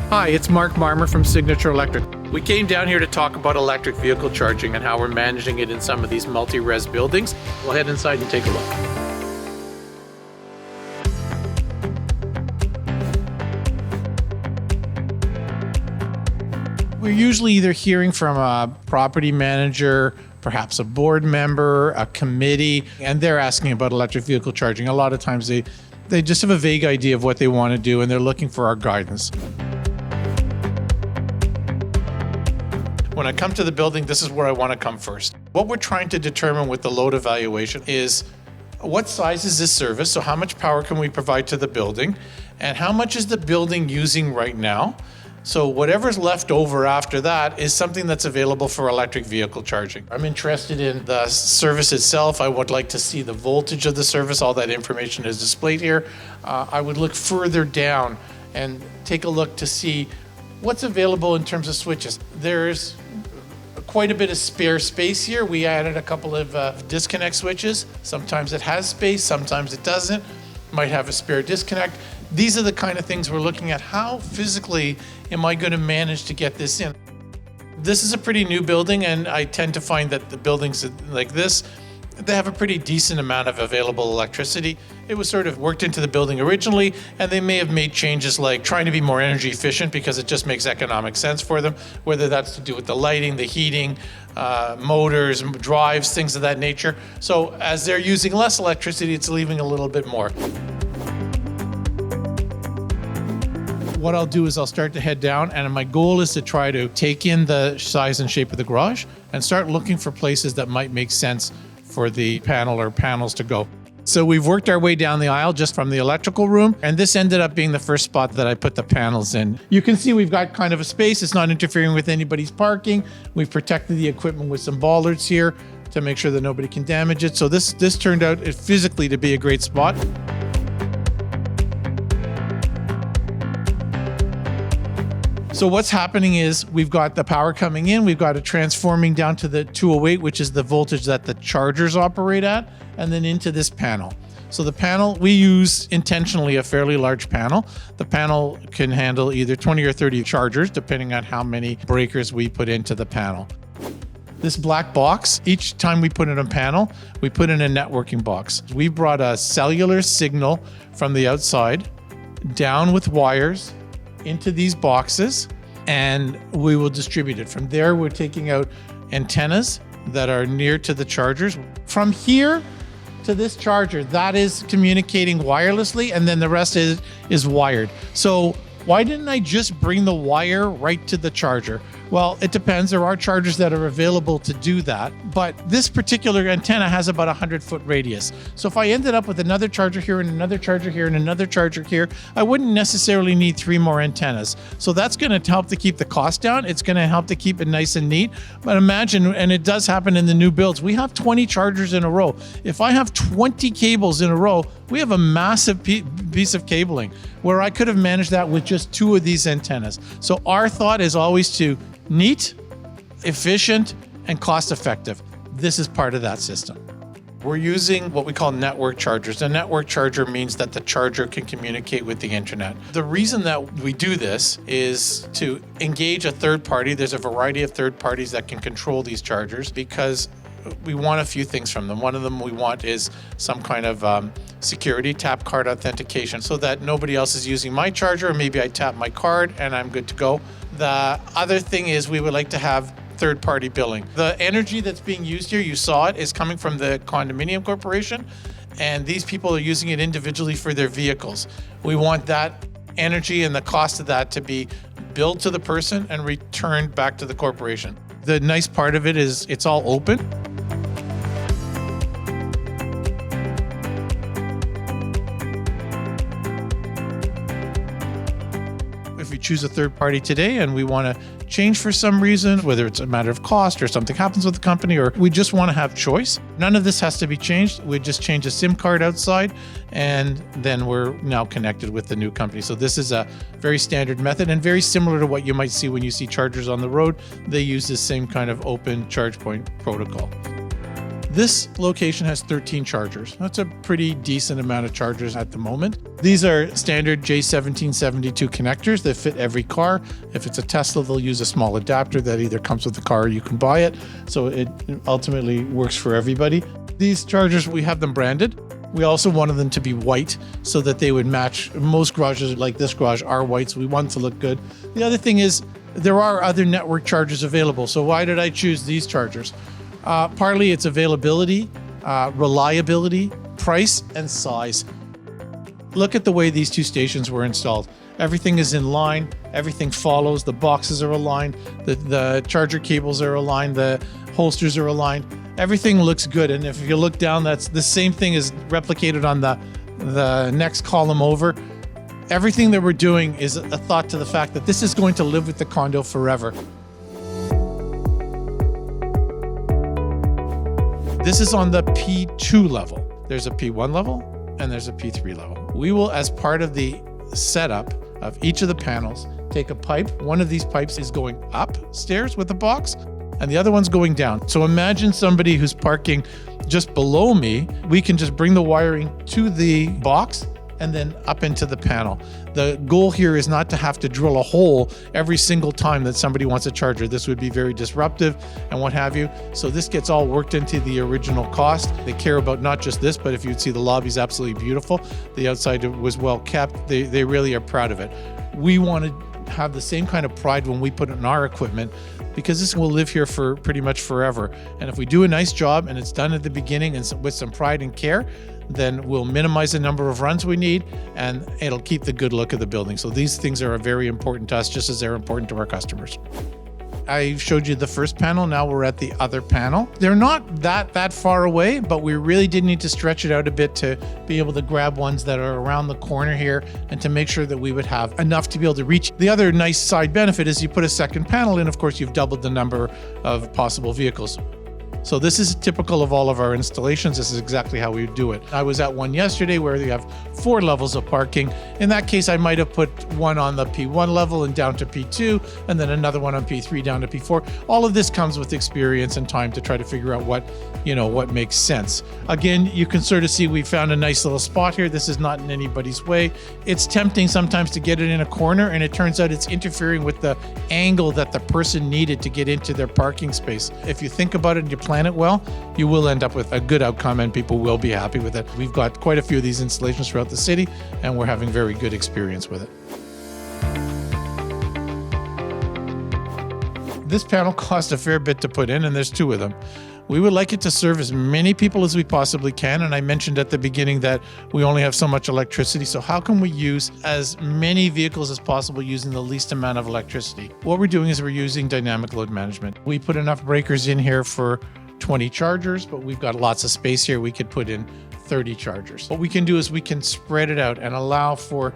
Hi, it's Mark Marmer from Signature Electric. We came down here to talk about electric vehicle charging and how we're managing it in some of these multi-res buildings. We'll head inside and take a look. We're usually either hearing from a property manager, perhaps a board member, a committee, and they're asking about electric vehicle charging. A lot of times they just have a vague idea of what they want to do and they're looking for our guidance. When I come to the building, this is where I want to come first. What we're trying to determine with the load evaluation is what size is this service? So how much power can we provide to the building? And how much is the building using right now? So whatever's left over after that is something that's available for electric vehicle charging. I'm interested in the service itself. I would like to see the voltage of the service. All that information is displayed here. I would look further down and take a look to see what's available in terms of switches. There's quite a bit of spare space here. We added a couple of disconnect switches. Sometimes it has space, sometimes it doesn't. Might have a spare disconnect. These are the kind of things we're looking at. How physically am I going to manage to get this in? This is a pretty new building, and I tend to find that the buildings like this, they have a pretty decent amount of available electricity. It was sort of worked into the building originally, and they may have made changes like trying to be more energy efficient because it just makes economic sense for them, whether that's to do with the lighting, the heating, motors, drives, things of that nature. So as they're using less electricity, it's leaving a little bit more. What I'll do is I'll start to head down, and my goal is to try to take in the size and shape of the garage and start looking for places that might make sense for the panel or panels to go. So we've worked our way down the aisle just from the electrical room, and this ended up being the first spot that I put the panels in. You can see we've got kind of a space. It's not interfering with anybody's parking. We've protected the equipment with some bollards here to make sure that nobody can damage it. So this turned out physically to be a great spot. So what's happening is we've got the power coming in, we've got it transforming down to the 208, which is the voltage that the chargers operate at, and then into this panel. So the panel, we use intentionally a fairly large panel. The panel can handle either 20 or 30 chargers, depending on how many breakers we put into the panel. This black box, each time we put in a panel, we put in a networking box. We brought a cellular signal from the outside down with wires into these boxes, and we will distribute it. From there, we're taking out antennas that are near to the chargers. From here to this charger, that is communicating wirelessly, and then the rest is wired. So why didn't I just bring the wire right to the charger? Well, it depends. There are chargers that are available to do that, but this particular antenna has about a 100-foot radius. So if I ended up with another charger here and another charger here and another charger here, I wouldn't necessarily need 3 more antennas. So that's going to help to keep the cost down. It's going to help to keep it nice and neat. But imagine, and it does happen in the new builds, we have 20 chargers in a row. If I have 20 cables in a row, we have a massive piece of cabling where I could have managed that with just 2 of these antennas. So our thought is always to neat, efficient, and cost-effective. This is part of that system. We're using what we call network chargers. A network charger means that the charger can communicate with the internet. The reason that we do this is to engage a third party. There's a variety of third parties that can control these chargers because we want a few things from them. One of them we want is some kind of security, tap card authentication, so that nobody else is using my charger, or maybe I tap my card and I'm good to go. The other thing is we would like to have third-party billing. The energy that's being used here, you saw it, is coming from the condominium corporation, and these people are using it individually for their vehicles. We want that energy and the cost of that to be billed to the person and returned back to the corporation. The nice part of it is it's all open. If we choose a third party today and we want to change for some reason, whether it's a matter of cost or something happens with the company, or we just want to have choice, none of this has to be changed. We just change a SIM card outside and then we're now connected with the new company. So this is a very standard method and very similar to what you might see when you see chargers on the road. They use this same kind of open charge point protocol. This location has 13 chargers. That's a pretty decent amount of chargers at the moment. These are standard J1772 connectors that fit every car. If it's a Tesla, they'll use a small adapter that either comes with the car or you can buy it. So it ultimately works for everybody. These chargers, we have them branded. We also wanted them to be white so that they would match. Most garages like this garage are white, so we want it to look good. The other thing is there are other network chargers available. So why did I choose these chargers? Partly it's availability, reliability, price, and size. Look at the way these two stations were installed. Everything is in line, everything follows, the boxes are aligned, the charger cables are aligned, the holsters are aligned. Everything looks good. And if you look down, that's the same thing is replicated on the next column over. Everything that we're doing is a thought to the fact that this is going to live with the condo forever. This is on the P2 level. There's a P1 level and there's a P3 level. We will, as part of the setup of each of the panels, take a pipe. One of these pipes is going upstairs with the box and the other one's going down. So imagine somebody who's parking just below me. We can just bring the wiring to the box and then up into the panel. The goal here is not to have to drill a hole every single time that somebody wants a charger. This would be very disruptive and what have you. So this gets all worked into the original cost. They care about not just this, but if you'd see the lobby's absolutely beautiful. The outside was well kept. They really are proud of it. We want to have the same kind of pride when we put in our equipment, because this will live here for pretty much forever. And if we do a nice job and it's done at the beginning and with some pride and care, then we'll minimize the number of runs we need and it'll keep the good look of the building. So these things are very important to us, just as they're important to our customers. I showed you the first panel. Now we're at the other panel. They're not that far away, but we really did need to stretch it out a bit to be able to grab ones that are around the corner here and to make sure that we would have enough to be able to reach. The other nice side benefit is you put a second panel in, of course, you've doubled the number of possible vehicles. So this is typical of all of our installations. This is exactly how we do it. I was at one yesterday where you have 4 levels of parking. In that case, I might have put one on the P1 level and down to P2, and then another one on P3 down to P4. All of this comes with experience and time to try to figure out what makes sense. Again, you can sort of see we found a nice little spot here. This is not in anybody's way. It's tempting sometimes to get it in a corner, and it turns out it's interfering with the angle that the person needed to get into their parking space. If you think about it and you plan it well, you will end up with a good outcome and people will be happy with it. We've got quite a few of these installations throughout the city and we're having very good experience with it. This panel cost a fair bit to put in and there's 2 of them. We would like it to serve as many people as we possibly can. And I mentioned at the beginning that we only have so much electricity. So how can we use as many vehicles as possible using the least amount of electricity? What we're doing is we're using dynamic load management. We put enough breakers in here for 20 chargers, but we've got lots of space here. We could put in 30 chargers. What we can do is we can spread it out and allow for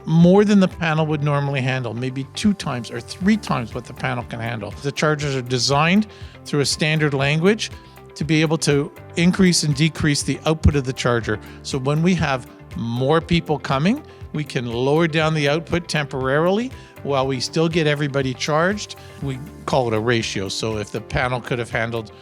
more than the panel would normally handle, maybe 2 times or 3 times what the panel can handle. The chargers are designed through a standard language to be able to increase and decrease the output of the charger. So when we have more people coming, we can lower down the output temporarily while we still get everybody charged. We call it a ratio. So if the panel could have handled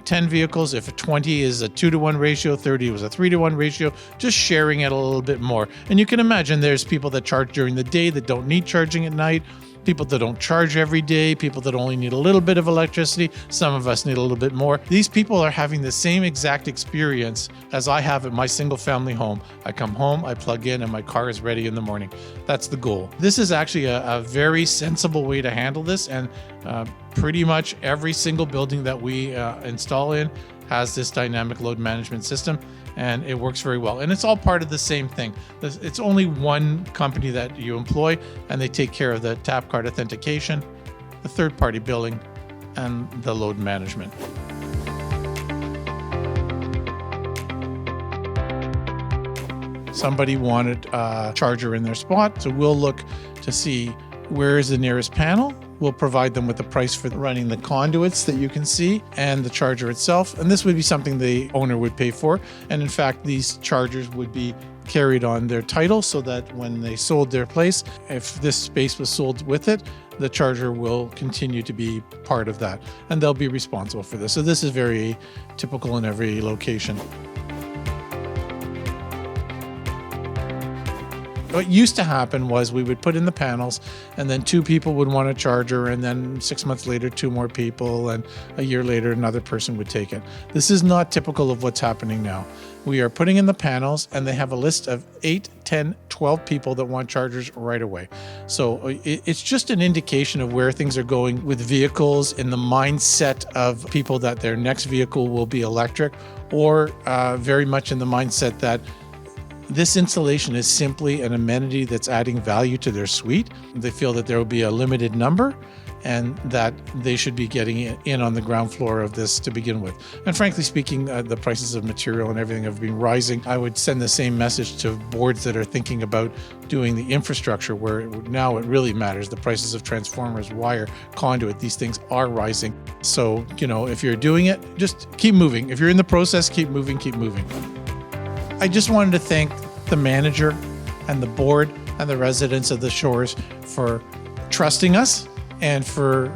10 vehicles, if 20 is a 2-to-1 ratio, 30 was a 3-to-1 ratio, just sharing it a little bit more. And you can imagine there's people that charge during the day that don't need charging at night, people that don't charge every day, people that only need a little bit of electricity. Some of us need a little bit more. These people are having the same exact experience as I have at my single family home. I come home, I plug in, and my car is ready in the morning. That's the goal. This is actually a very sensible way to handle this, and pretty much every single building that we install in has this dynamic load management system, and it works very well. And it's all part of the same thing. It's only one company that you employ, and they take care of the tap card authentication, the third-party billing, and the load management. Somebody wanted a charger in their spot, so we'll look to see where is the nearest panel. We'll provide them with a price for running the conduits that you can see and the charger itself. And this would be something the owner would pay for. And in fact, these chargers would be carried on their title so that when they sold their place, if this space was sold with it, the charger will continue to be part of that, and they'll be responsible for this. So this is very typical in every location. What used to happen was we would put in the panels, and then 2 people would want a charger, and then 6 months later 2 more people, and a year later another person would take it. This is not typical of what's happening now. We are putting in the panels, and they have a list of 8, 10, 12 people that want chargers right away. So it's just an indication of where things are going with vehicles, in the mindset of people that their next vehicle will be electric, or very much in the mindset that this installation is simply an amenity that's adding value to their suite. They feel that there will be a limited number and that they should be getting in on the ground floor of this to begin with. And frankly speaking, the prices of material and everything have been rising. I would send the same message to boards that are thinking about doing the infrastructure, where now it really matters. The prices of transformers, wire, conduit, these things are rising. So, if you're doing it, just keep moving. If you're in the process, keep moving, keep moving. I just wanted to thank the manager and the board and the residents of the Shores for trusting us and for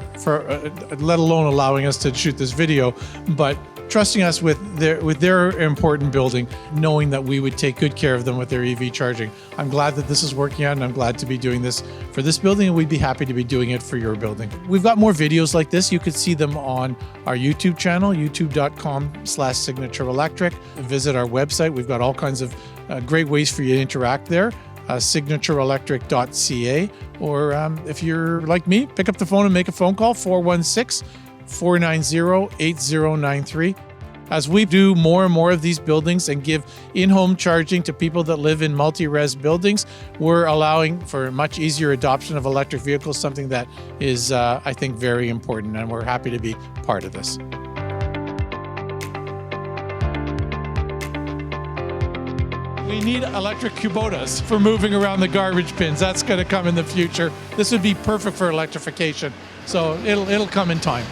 let alone allowing us to shoot this video, but trusting us with their important building, knowing that we would take good care of them with their EV charging. I'm glad that this is working out, and I'm glad to be doing this for this building, and we'd be happy to be doing it for your building. We've got more videos like this. You could see them on our YouTube channel, youtube.com/signatureelectric. Visit our website. We've got all kinds of great ways for you to interact there. signatureelectric.ca, or if you're like me, pick up the phone and make a phone call, 416-490-8093. As we do more and more of these buildings and give in-home charging to people that live in multi-res buildings, we're allowing for much easier adoption of electric vehicles, something that is, I think, very important, and we're happy to be part of this. We need electric Kubotas for moving around the garbage bins. That's going to come in the future. This would be perfect for electrification. So it'll come in time.